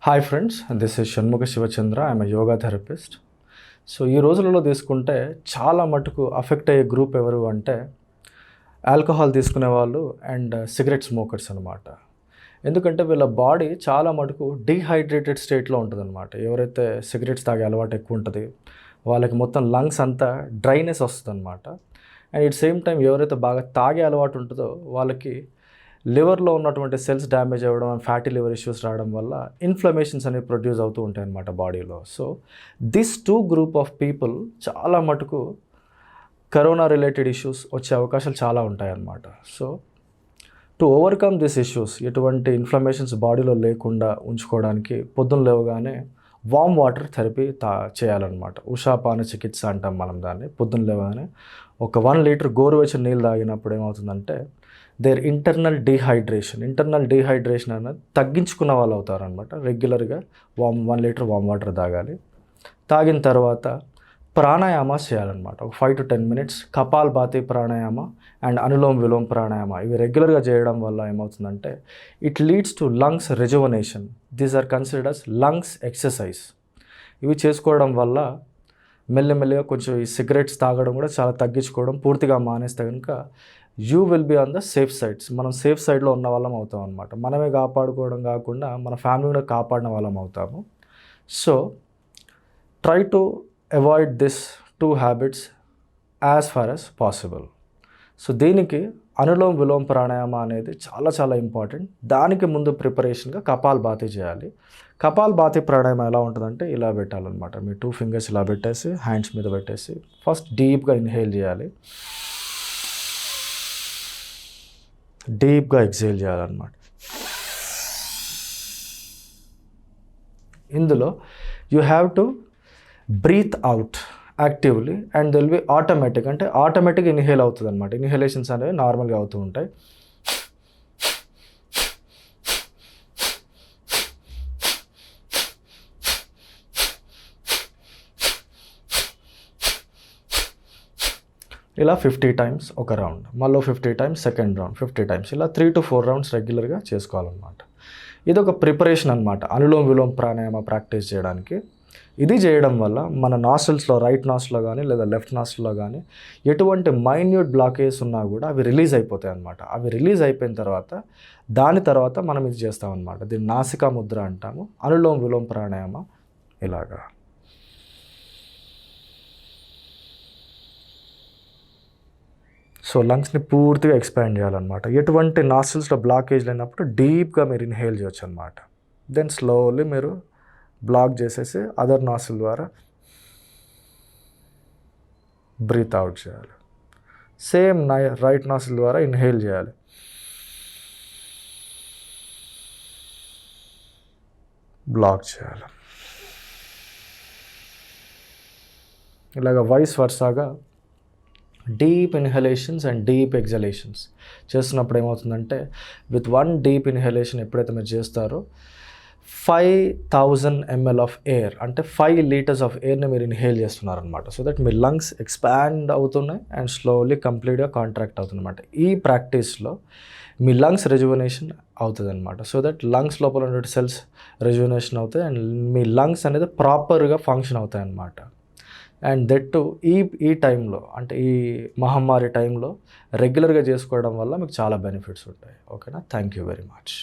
Hi friends, this is Shanmukha Shivachandra. I'm a yoga therapist. So ఈ రోజులలో తీసుకుంటే చాలా మటుకు అఫెక్ట్ అయ్యే గ్రూప్ ఎవరు అంటే ఆల్కహాల్ తీసుకునే వాళ్ళు అండ్ సిగరెట్ స్మోకర్స్ అనమాట. ఎందుకంటే వీళ్ళ బాడీ చాలా మటుకు డీహైడ్రేటెడ్ స్టేట్లో ఉంటుందన్నమాట. ఎవరైతే సిగరెట్స్ తాగే అలవాటు ఎక్కువ ఉంటుంది వాళ్ళకి మొత్తం లంగ్స్ అంతా డ్రైనెస్ వస్తుంది అనమాట. అండ్ ఇట్ సేమ్ టైం ఎవరైతే బాగా తాగే అలవాటు ఉంటుందో వాళ్ళకి లివర్లో ఉన్నటువంటి సెల్స్ డ్యామేజ్ అవ్వడం, ఫ్యాటీ లివర్ ఇష్యూస్ రావడం వల్ల ఇన్ఫ్లమేషన్స్ అనేవి ప్రొడ్యూస్ అవుతూ ఉంటాయి అన్నమాట బాడీలో. So this two group of people చాలా మటుకు కరోనా రిలేటెడ్ ఇష్యూస్ వచ్చే అవకాశాలు చాలా ఉంటాయన్నమాట. So to overcome this issues, ఎటువంటి ఇన్ఫ్లమేషన్స్ బాడీలో లేకుండా ఉంచుకోవడానికి పొద్దున్న లేవగానే వామ్ వాటర్ థెరపీ చేయాలన్నమాట. ఉషాపాన చికిత్స అంటాం మనం దాన్ని. పొద్దున్న లేవగానే ఒక 1 లీటర్ గోరువెచ్చని నీళ్ళు తాగినప్పుడు ఏమవుతుందంటే దేర్ ఇంటర్నల్ డీహైడ్రేషన్ అనేది తగ్గించుకున్న వాళ్ళు అవుతారనమాట. రెగ్యులర్గా 1 లీటర్ వామ్ వాటర్ తాగాలి. తాగిన తర్వాత ప్రాణాయామ చేయాలన్నమాట. ఒక 5 to 10 minutes Kapalbhati pranayama and Anulom Vilom pranayama ఇవి రెగ్యులర్గా చేయడం వల్ల ఏమవుతుందంటే it leads to lungs rejuvenation. These are considered as lungs exercise. ఇవి చేసుకోవడం వల్ల మెల్లమెల్లగా కొంచెం ఈ సిగరెట్స్ తాగడం కూడా చాలా తగ్గించుకోవడం, పూర్తిగా మానేస్తే కనుక you will be on the safe sides. మనం సేఫ్ సైడ్లో ఉన్న వాళ్ళం అవుతాం అనమాట. మనమే కాపాడుకోవడం కాకుండా మన ఫ్యామిలీ కూడా కాపాడిన వాళ్ళం అవుతాము. So try to avoid this 2 habits as far as possible. So దీనికి అనులోమ్ విలోమ్ ప్రాణాయామ అనేది చాలా చాలా ఇంపార్టెంట్. దానికి ముందు ప్రిపరేషన్గా కపాల్భాతి చేయాలి. కపాల్భాతి ప్రాణాయామం ఎలా ఉంటుందంటే ఇలా పెట్టాలన్నమాట. మీ 2 fingers ఇలా పెట్టేసి హ్యాండ్స్ మీద పెట్టేసి ఫస్ట్ డీప్గా ఇన్హేల్ చేయాలి, డీప్గా ఎక్సేల్ చేయాలన్నమాట. ఇందులో you have to breathe out actively and they'll be automatic, అంటే ఆటోమేటిక్ ఇన్హేల్ అవుతుంది అనమాట. ఇన్హేలేషన్స్ అనేవి నార్మల్గా అవుతూ ఉంటాయి. ఇలా 50 times ఒక రౌండ్, మళ్ళీ 50 times సెకండ్ రౌండ్, 50 times, ఇలా 3 to 4 rounds రెగ్యులర్గా చేసుకోవాలన్నమాట. ఇది ఒక ప్రిపరేషన్ అనమాట అనులోమ్ విలోమ్ ప్రాణాయామ ప్రాక్టీస్ చేయడానికి. ఇది చేయడం వల్ల మన నాస్ట్రిల్స్లో, రైట్ నాస్ట్రిల్లో కానీ లేదా లెఫ్ట్ నాస్ట్రిల్లో కానీ ఎటువంటి మైన్యూట్ బ్లాకేజ్ ఉన్నా కూడా అవి రిలీజ్ అయిపోతాయి అన్నమాట. అవి రిలీజ్ అయిపోయిన తర్వాత దాని తర్వాత మనం ఇది చేస్తామన్నమాట. దీన్ని నాసికా ముద్ర అంటాము. అనులోమ్ విలోమ్ ప్రాణాయామ ఇలాగా. సో లంగ్స్ని పూర్తిగా ఎక్స్పాండ్ చేయాలన్నమాట. ఎటువంటి నాస్ట్రిల్స్లో బ్లాకేజ్ లేనప్పుడు డీప్గా మీరు ఇన్హేల్ చేయొచ్చు అనమాట. దెన్ స్లోలీ మీరు బ్లాక్ చేసేసి అదర్ నాస్ట్రిల్ ద్వారా బ్రీత్ అవుట్ చేయాలి. సేమ్ రైట్ నాస్ట్రిల్ ద్వారా ఇన్హేల్ చేయాలి. బ్లాక్ చేయాలి. ఇలాగ వైస్ వర్సాగా deep inhalations and deep exhalations చేస్తున్నప్పుడు ఏమవుతుందంటే విత్ 1 డీప్ ఇన్హలేషన్ ఎప్పుడైతే మీరు చేస్తారో 5,000 ml ఆఫ్ ఎయిర్, అంటే 5 liters ఆఫ్ ఎయిర్ని మీరు ఇన్హేల్ చేస్తున్నారనమాట. So that me lungs expand అవుతున్నాయి అండ్ స్లోలీ కంప్లీట్గా కాంట్రాక్ట్ అవుతుందన్నమాట. ఈ ప్రాక్టీస్లో మీ లంగ్స్ రెజువనేషన్ అవుతుంది అనమాట. సో దట్ లంగ్స్ లోపల ఉన్న సెల్స్ రెజువనేషన్ అవుతాయి అండ్ మీ లంగ్స్ అనేది ప్రాపర్గా ఫంక్షన్ అవుతాయి అన్నమాట. అండ్ దట్ టు ఈ టైంలో, అంటే ఈ మహమ్మారి టైంలో రెగ్యులర్గా చేసుకోవడం వల్ల మీకు చాలా బెనిఫిట్స్ ఉంటాయి. ఓకేనా? Thank you very much.